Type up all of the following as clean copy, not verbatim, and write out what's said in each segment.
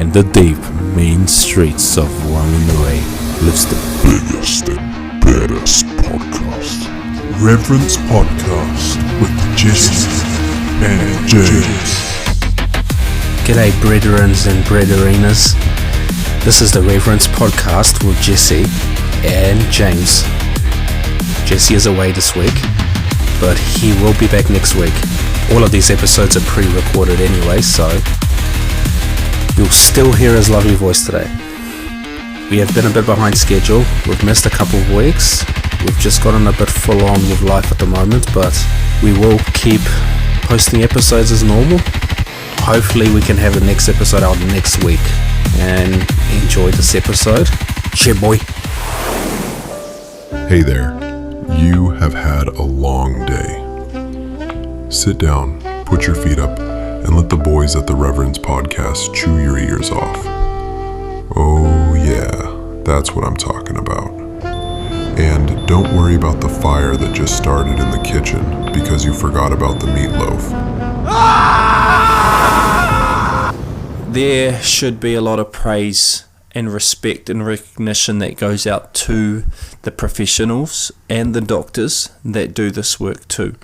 In the deep, mean streets of Whanganui lives the biggest and baddest podcast. Reverence Podcast with Jesse and James. G'day brethrens and brethreninas. This is the Reverence Podcast with Jesse and James. Jesse is away this week, but he will be back next week. All of these episodes are pre-recorded anyway, so you'll still hear his lovely voice today. We have been a bit behind schedule. We've missed a couple of weeks. We've just gotten a bit full on with life at the moment, but we will keep posting episodes as normal. Hopefully we can have the next episode out next week. And enjoy this episode. Cheer boy. Hey there. You have had a long day. Sit down, put your feet up, and let the boys at the Reverence Podcast chew your ears off. Oh yeah, that's what I'm talking about. And don't worry about the fire that just started in the kitchen because you forgot about the meatloaf. There should be a lot of praise and respect and recognition that goes out to the professionals and the doctors that do this work too.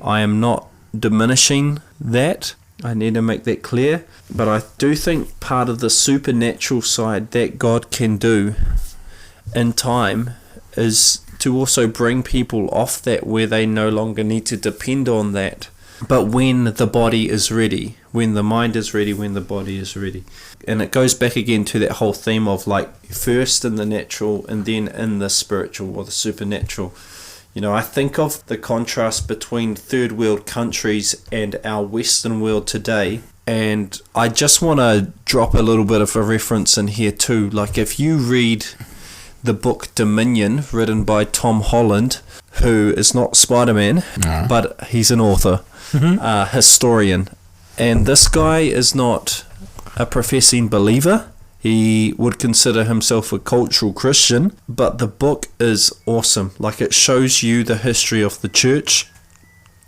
I am not diminishing that. I need to make that clear. But I do think part of the supernatural side that God can do in time is to also bring people off that where they no longer need to depend on that. But when the body is ready, when the mind is ready, when the body is ready. And it goes back again to that whole theme of like first in the natural and then in the spiritual or the supernatural. You know, I think of the contrast between third world countries and our Western world today. And I just want to drop a little bit of a reference in here too. Like if you read the book Dominion, written by Tom Holland, who is not Spider-Man, but he's an author, historian. And this guy is not a professing believer. He would consider himself a cultural Christian, but the book is awesome. Like it shows you the history of the church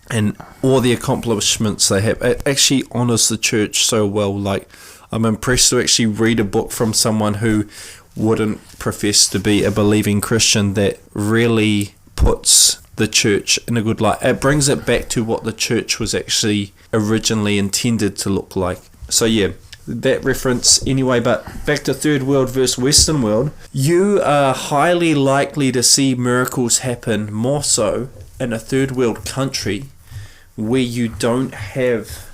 and all the accomplishments they have. It actually honors the church so well. Like I'm impressed to actually read a book from someone who wouldn't profess to be a believing Christian that really puts the church in a good light. It brings it back to what the church was actually originally intended to look like. So yeah, that reference anyway, but back to third world versus Western world. You are highly likely to see miracles happen more so in a third world country where you don't have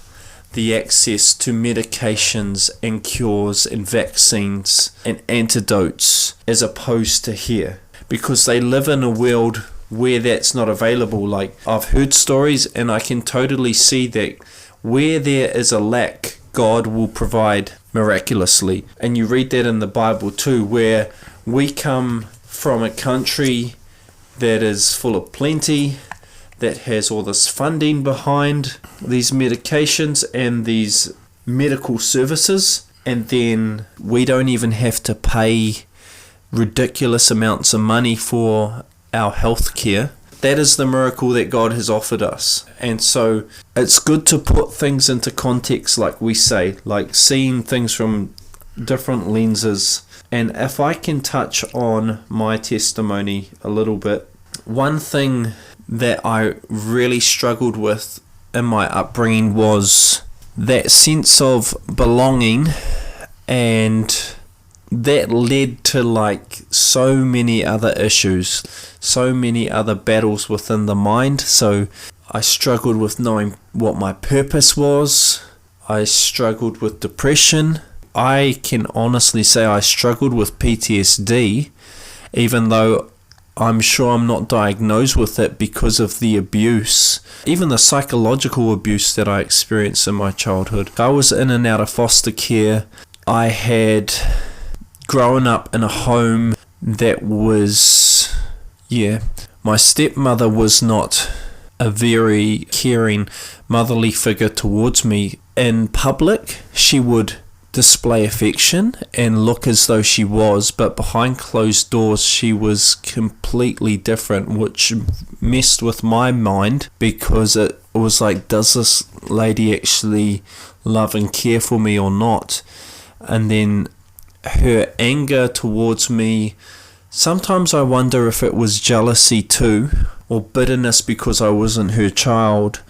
the access to medications and cures and vaccines and antidotes as opposed to here, because they live in a world where that's not available. Like I've heard stories and I can totally see that where there is a lack, God will provide miraculously. And you read that in the Bible too, where we come from a country that is full of plenty, that has all this funding behind these medications and these medical services, and then we don't even have to pay ridiculous amounts of money for our health care. That is the miracle that God has offered us. And so it's good to put things into context, like we say, like seeing things from different lenses. And if I can touch on my testimony a little bit, one thing that I really struggled with in my upbringing was that sense of belonging, and that led to like so many other issues, so many other battles within the mind. So I struggled with knowing what my purpose was. I struggled with depression. I can honestly say I struggled with PTSD, even though I'm sure I'm not diagnosed with it because of the abuse, even the psychological abuse that I experienced in my childhood. I was in and out of foster care. I had grown up in a home that was, my stepmother was not a very caring motherly figure towards me. In public, she would display affection and look as though she was, but behind closed doors she was completely different, which messed with my mind because it was like, does this lady actually love and care for me or not? And then her anger towards me, sometimes I wonder if it was jealousy too, or bitterness because I wasn't her child,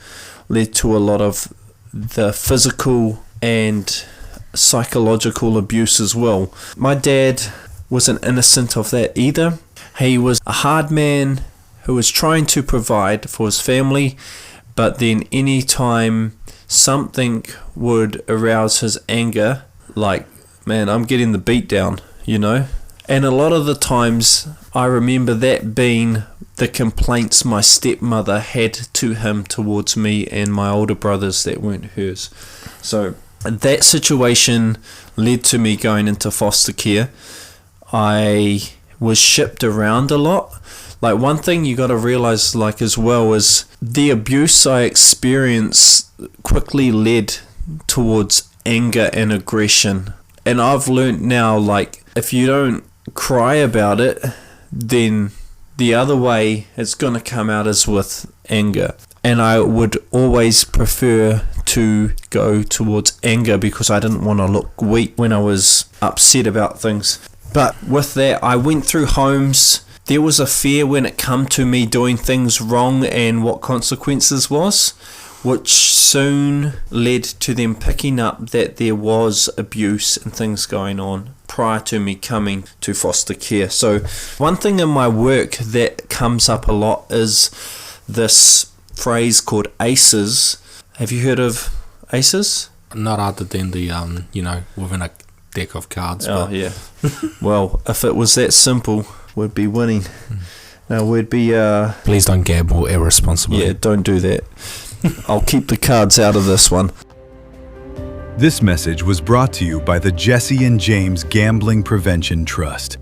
led to a lot of the physical and psychological abuse as well. My dad wasn't innocent of that either. He was a hard man who was trying to provide for his family, but then any time something would arouse his anger, like, man, I'm getting the beat down, you know? And a lot of the times I remember that being the complaints my stepmother had to him towards me and my older brothers that weren't hers. So that situation led to me going into foster care. I was shipped around a lot. Like, one thing you got to realize, like, as well, is the abuse I experienced quickly led towards anger and aggression. And I've learned now, like, if you don't cry about it, then the other way it's going to come out is with anger. And I would always prefer to go towards anger because I didn't want to look weak when I was upset about things. But with that, I went through homes. There was a fear when it come to me doing things wrong and what consequences was, which soon led to them picking up that there was abuse and things going on prior to me coming to foster care. So one thing in my work that comes up a lot is this phrase called ACEs. Have you heard of ACEs? Not other than the, within a deck of cards. Oh, but yeah. Well, if it was that simple, we'd be winning. No, we'd be... Please don't gamble irresponsibly. Yeah, don't do that. I'll keep the cards out of this one. This message was brought to you by the Jesse and James Gambling Prevention Trust.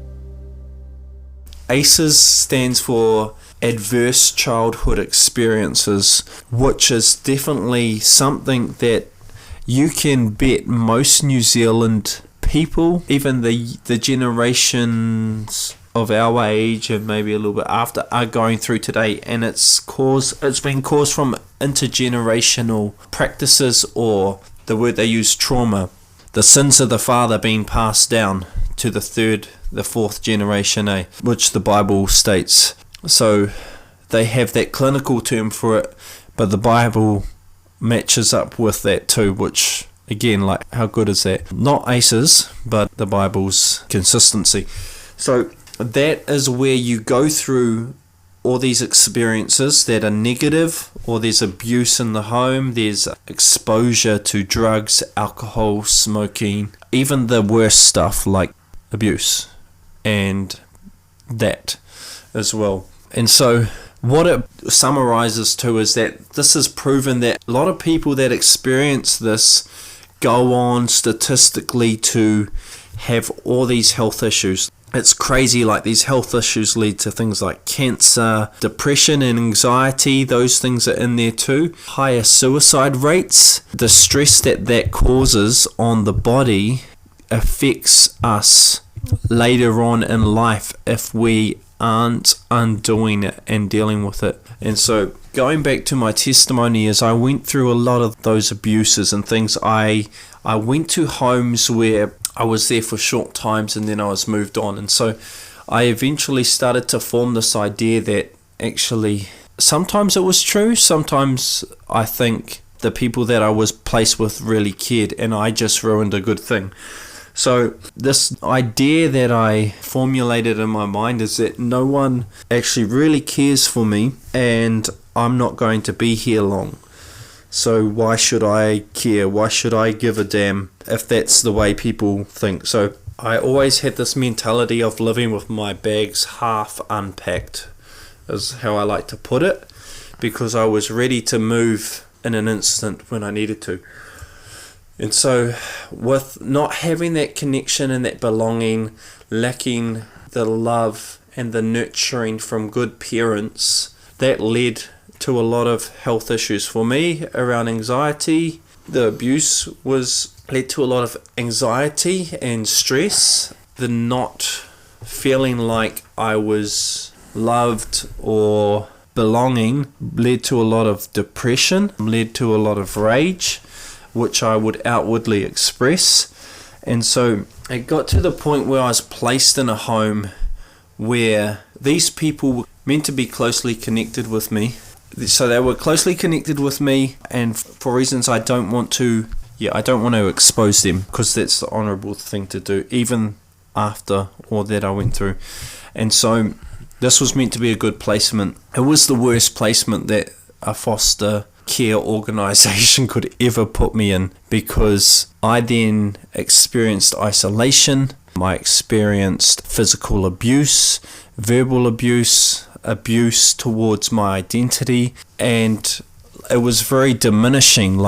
ACEs stands for Adverse Childhood Experiences, which is definitely something that you can bet most New Zealand people, even the generations of our age and maybe a little bit after, are going through today. And it's been caused from intergenerational practices, or the word they use, trauma. The sins of the father being passed down to the third, the fourth generation, which the Bible states. So they have that clinical term for it, but the Bible matches up with that too, which, again, like, how good is that? Not ACEs, but the Bible's consistency. So that is where you go through all these experiences that are negative, or there's abuse in the home, there's exposure to drugs, alcohol, smoking, even the worst stuff like abuse, and that as well. And so what it summarizes to is that this is proven that a lot of people that experience this go on statistically to have all these health issues. It's crazy, like, these health issues lead to things like cancer, depression and anxiety. Those things are in there too. Higher suicide rates. The stress that causes on the body affects us later on in life if we aren't undoing it and dealing with it. And so going back to my testimony, is I went through a lot of those abuses and things. I went to homes where I was there for short times and then I was moved on. And so I eventually started to form this idea that actually sometimes it was true. Sometimes I think the people that I was placed with really cared and I just ruined a good thing. So this idea that I formulated in my mind is that no one actually really cares for me and I'm not going to be here long. So why should I care? Why should I give a damn if that's the way people think? So I always had this mentality of living with my bags half unpacked, is how I like to put it, because I was ready to move in an instant when I needed to. And so with not having that connection and that belonging, lacking the love and the nurturing from good parents, that led to a lot of health issues for me around anxiety. The abuse led to a lot of anxiety and stress. The not feeling like I was loved or belonging led to a lot of depression, led to a lot of rage, which I would outwardly express. And so it got to the point where I was placed in a home where these people were meant to be closely connected with me. So they were closely connected with me, and for reasons I don't want to expose them, because that's the honourable thing to do, even after all that I went through. And so this was meant to be a good placement. It was the worst placement that a foster care organisation could ever put me in, because I then experienced isolation, I experienced physical abuse, verbal abuse, abuse towards my identity, and it was very diminishing,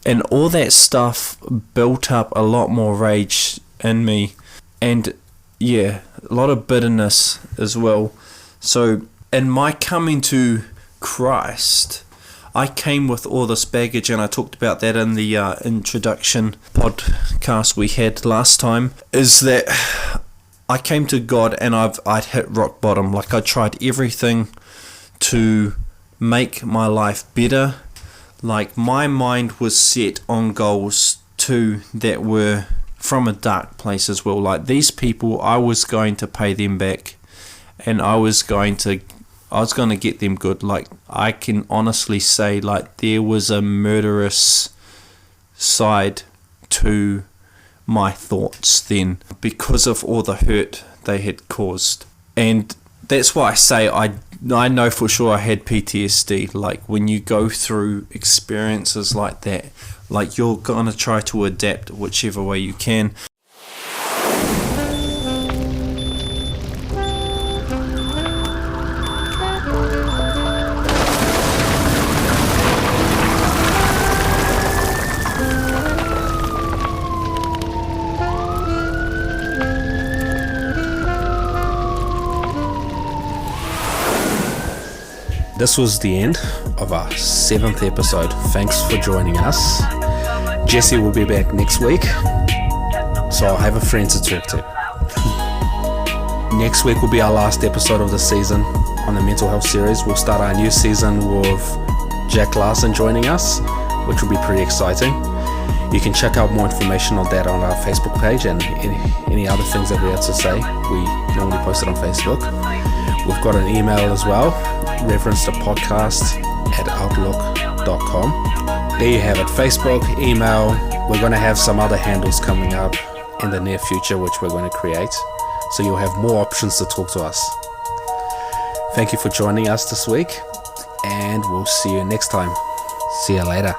and all that stuff built up a lot more rage in me, and a lot of bitterness as well. So in my coming to Christ, I came with all this baggage, and I talked about that in the introduction podcast we had last time, is that I came to God and I'd hit rock bottom. I tried everything to make my life better. My mind was set on goals too that were from a dark place as well. These people, I was going to pay them back, and I was going to get them good. I can honestly say, there was a murderous side to my thoughts then, because of all the hurt they had caused. And that's why I say I know for sure I had PTSD. When you go through experiences like that, you're gonna try to adapt whichever way you can. This was the end of our 7th episode. Thanks for joining us. Jesse will be back next week, so I'll have a friend to talk to. Next week will be our last episode of the season on the mental health series. We'll start our new season with Jack Larson joining us, which will be pretty exciting. You can check out more information on that on our Facebook page, and any other things that we have to say, we normally post it on Facebook. We've got an email as well, reference2podcast@outlook.com. There you have it, Facebook, email. We're going to have some other handles coming up in the near future, which we're going to create, so you'll have more options to talk to us. Thank you for joining us this week, and we'll see you next time. See you later.